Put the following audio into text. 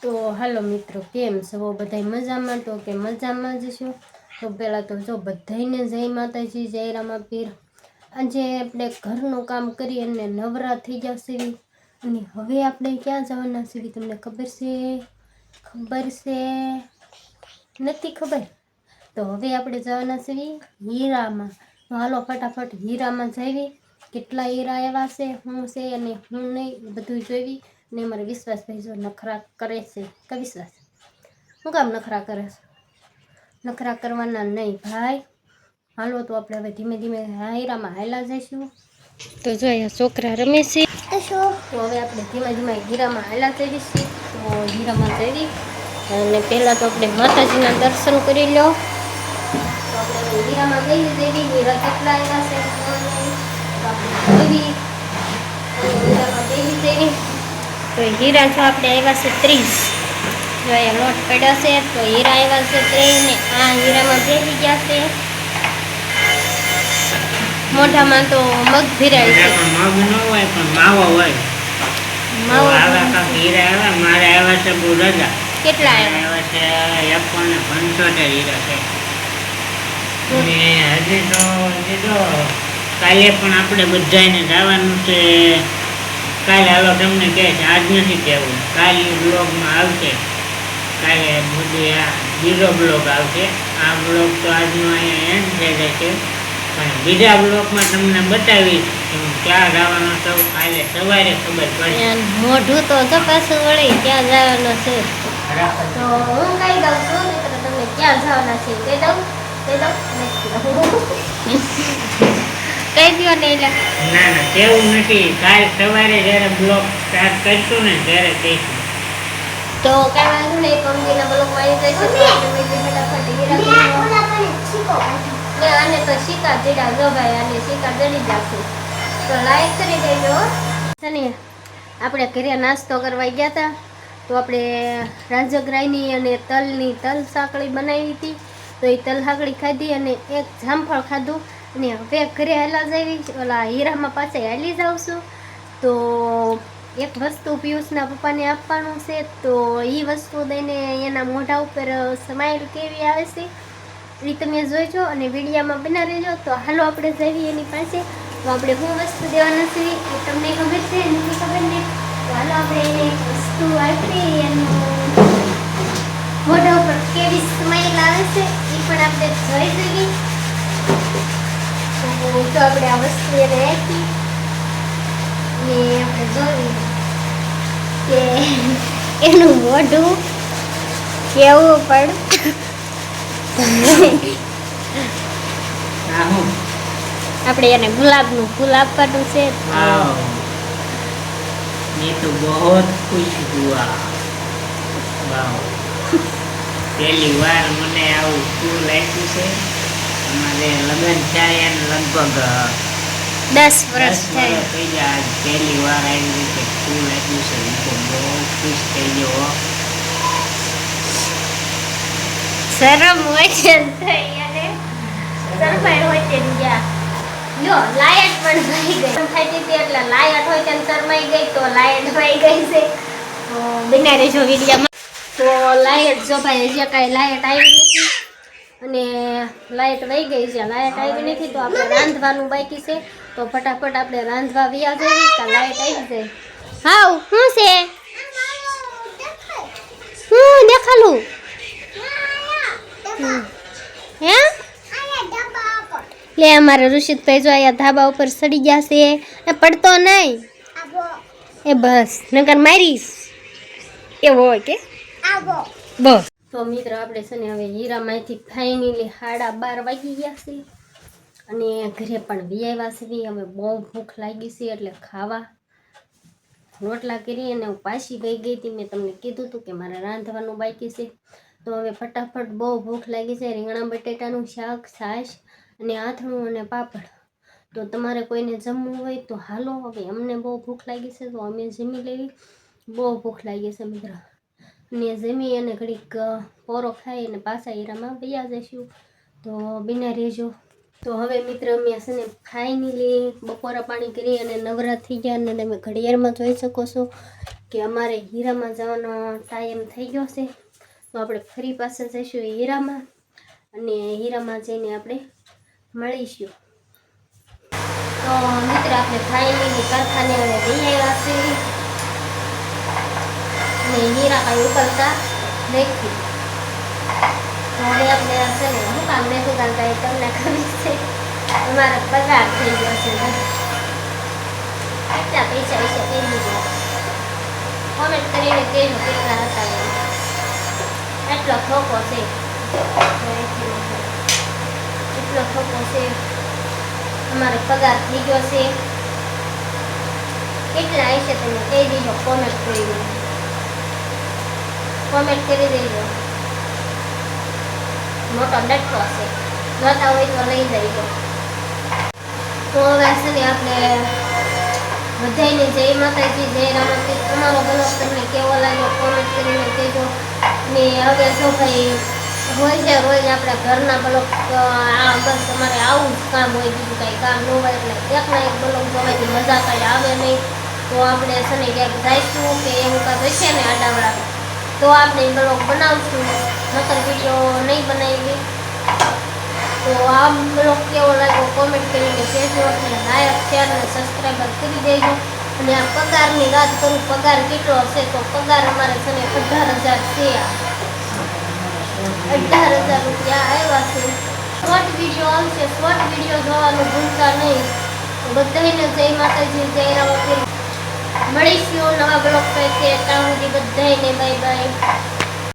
તો હાલો મિત્રો, કેમ છો બધાય? મજામાં? તો કે મજામાં જ છો. તો પહેલાં તો જો બધાને જય માતાજી, જય રામાપીર. આજે આપણે ઘરનું કામ કરી અને નવરા થઈ જશે. અને હવે આપણે ક્યાં જવાના છીએ તમને ખબર છે? નથી ખબર? તો હવે આપણે જવાના છીએ હીરામાં. તો હાલો ફટાફટ હીરામાં જઈએ. કેટલા હીરા આવ્યા છે, શું છે અને શું નહીં, બધું જોઈ. ને મારે વિશ્વાસભાઈ જો નખરા કરે છે. કે વિશ્વાસ શું કામ નખરા કરે છે? નખરા કરવાના નહીં ભાઈ. હાલો તો આપણે હવે ધીમે ધીમે હીરામાં હાલા જઈશું. તો જો અહીંયા છોકરા રમે છે. તો હવે આપણે ધીમે ધીમે હીરામાં હાલા જઈએ છીએ. તો હીરામાં જઈએ અને પહેલાં તો આપણે માતાજીના દર્શન કરી લો. તો આપણે હીરામાં જઈએ. હીરા કેટલા આવ્યા છે તો આપણે જોઈ. હીરામાં જઈએ. તો હીરા જો આપણે આવ્યા છે 30. જો અહીંયા લોટ પડ્યો છે તો હીરા આવ્યા છે 30 ને આ હીરામાં બેસી ગયા છે. મોઢામાં તો મગ ભીરાય છે. મગ ન હોય પણ માવો હોય. માવો આવા કાંક હીરા આવ્યા. મારે આવ્યા છે બહુ રજા. કેટલા આવ્યા? આવ્યા છે 75 હીરા છે. અને હજી તો કાલે પણ આપણે બધાને જવાનું છે. કાલે હવે તમને કહે છે, આજ નથી કહેવું. કાલે બ્લોગમાં આવશે. કાલે બીજો બ્લોગ આવશે. આ બ્લોગ તો આજનો અહીંયા એન્ડ થઈ જશે. પણ બીજા બ્લોગમાં તમને બતાવીશ કે હું ક્યાં જવાનો છું. કાલે સવારે ખબર પડશે. મોઢું તો જો પાછું વળી ક્યાં જવાનો છે. તો હું કહી દઉં છું મિત્રો, તમે ક્યાં જવાના છે કહી દઉં. કહી દો ને એટલે ના કેવું નથી. કાલ સવારે જ્યારે બ્લોગ સ્ટાર્ટ કરશું ને ત્યારે કહીશું. તો કઈ વાંધો નહીં. કંપનીના બ્લોગમાં આવી જઈશું. આને તો શિકાર ચીડા જો ભાઈ, આને શિકાર જડી જશે. તો લાઈક કરી દેજો. અને આપણે ઘરે નાસ્તો કરવા ગયા હતા. તો આપણે રાજગરાઈની અને તલ સાંકળી બનાવી હતી. તો એ તલ સાંકળી ખાધી અને એક જામફળ ખાધું. અને હવે ઘરે હાલા જઈ ઓલા હીરામાં પાછા હાલી જાઉં છું. તો એક વસ્તુ પિયુષના પપ્પાને આપવાનું છે. તો એ વસ્તુ દઈને એના મોઢા ઉપર સ્માઈલ કેવી આવે છે એ તમે જોઈજો અને વિડીયામાં બના રહેજો. તો હાલો આપણે જઈએ એની પાસે. તો આપણે શું વસ્તુ દેવાના છે એ તમને ખબર છે, નથી ખબર ને? તો હાલો આપણે એને વસ્તુ આપી. એનું મોઢા ઉપર કેવી સ્માઈલ આવે છે એ પણ આપણે જોઈ જોઈએ. તો આપણે આ વસ્તુ એને આપી ને આપણે જોઈએ કે એનું મોઢું કેવું પણ આપણે એને ગુલાબનું ફૂલ આપવાનું છે. ये तो बहुत खुश हुआ. वाह. पहली વાર મને આવું ફૂલ આપ્યું છે. અમારે લગ્ન થયા એને લગભગ 10 વર્ષ થઈ ગયા. પહેલી વાર આવી રીતે ફૂલ આપ્યું છે. હું તો બહુ ખુશ થઈ ગયો. શરમ હોય છે એને, શરમાય હોય છે ગયા. લો લાયટ પણ થઈ ગઈ. થઈ હતી એટલે લાયટ હોય છે શરમાઈ ગઈ. તો લાયટ થઈ ગઈ છે. તો બિના રહેજો વિડીયામાં. તો લાયટ જો ભાઈ જે કાંઈ લાયટ આવી નથી અને લાયટ વહી ગઈ છે. લાયટ આવી નથી તો આપણે રાંધવાનું બાકી છે. તો ફટાફટ આપણે રાંધવા વ્યા જઈએ કે લાયટ આવી જાય. હાવ શું છે? હું દેખાલું હે લે અમારે ઋષિતભાઈ જો અહીંયા ધાબા ઉપર ચડી ગયા છે. એ પડતો નહીં એ બસ નકર મારીશ એવો હોય કે બસ. તો મિત્રો આપણે છે ને હવે હીરામાંથી ફાઇનલી 12:30 વાગી ગયા છે અને ઘરે પણ વ્યાવ્યા છે. હવે બહુ ભૂખ લાગી છે એટલે ખાવા રોટલા કરી અને હું પાછી ગઈ હતી. મેં તમને કીધું હતું કે મારે રાંધવાનું બાકી છે. તો હવે ફટાફટ બહુ ભૂખ લાગી છે. રીંગણા બટેટાનું શાક, છાશ અને આથણું અને પાપડ. તો તમારે કોઈને જમવું હોય તો હાલો. હવે અમને બહુ ભૂખ લાગી છે તો અમે જમી લેવી. બહુ ભૂખ લાગી છે મિત્રો. ને જમી અને ઘડીક પોરો ખાઈ અને પાછા હીરામાં વયા જઈશું. તો બિના રહેજો. તો હવે મિત્ર અમે છે ને ફાઇનલી બપોરા પાણી કરી અને નવરા થઈ ગયા અને તમે ઘડિયાળમાં જોઈ શકો છો કે અમારે હીરામાં જવાનો ટાઈમ થઈ ગયો છે. તો આપણે ફરી પાસે જઈશું હીરામાં અને હીરામાં જઈને આપણે મળીશું. તો મિત્ર આપણે ફાઇનલી કારખાને હવે જઈ આવ્યા છીએ અને હીરા કાંઈ ઉકલતા નથી. તો હવે આપણે છે ને હું કામ નથી ઉકલતા એ તમને ખબર છે. અમારો પગાર થઈ ગયો છે. કેટલા પૈસા વિશે કહી દીધો, કોમેન્ટ કરીને કહેજો કેટલા હતા એમ. એટલો થોકો છે, એટલો થોકો છે. અમારો પગાર થઈ ગયો છે. કેટલા હશે તમે કહી દેજો કોમેન્ટ કરીને. કોમેન્ટ કરી દેજો. મોટો ડટ્ટો છે, જોતા હોય તો લઈ જઈજો. તો હવે છે ને આપણે બધાને જય માતાજી, જય રામાજી. તમારો બ્લોગ તમને કેવો લાગ્યો કોમેન્ટ કરીને કહેજો. ને હવે શું ભાઈ રોજ આપણા ઘરના બ્લોગ બસ અમારે આવું જ કામ હોય, બીજું કાંઈ કામ ન હોય એટલે એકના એક બ્લોગ જોવાથી મજા કાંઈ આવે નહીં. તો આપણે છે ને ક્યાંક જઈશું કે એવું કાંઈ હશે ને આડાવડા તો આપણે બ્લોગ બનાવશું, નકર વિડીયો નહીં બનાવી. તો આ બ્લોગ કેવો લાગ્યો કોમેન્ટ કરીને કહેજો અને લાઈક શેર અને સબસ્ક્રાઈબર કરી દેજો. અને આ પગારની વાત કરું, પગાર કેટલો હશે તો પગાર અમારે છે ને 18,000 છે. 18,000 રૂપિયા આવ્યા છે. શોર્ટ વિડીયો આવશે, શોર્ટ વિડીયો જોવાનું ભૂલતા નહીં. બધાને જય માતાજી, જય રામાપીર. મળીશું નવા બ્લોગ સાથે. ત્યાં સુધી બધાને બાય બાય.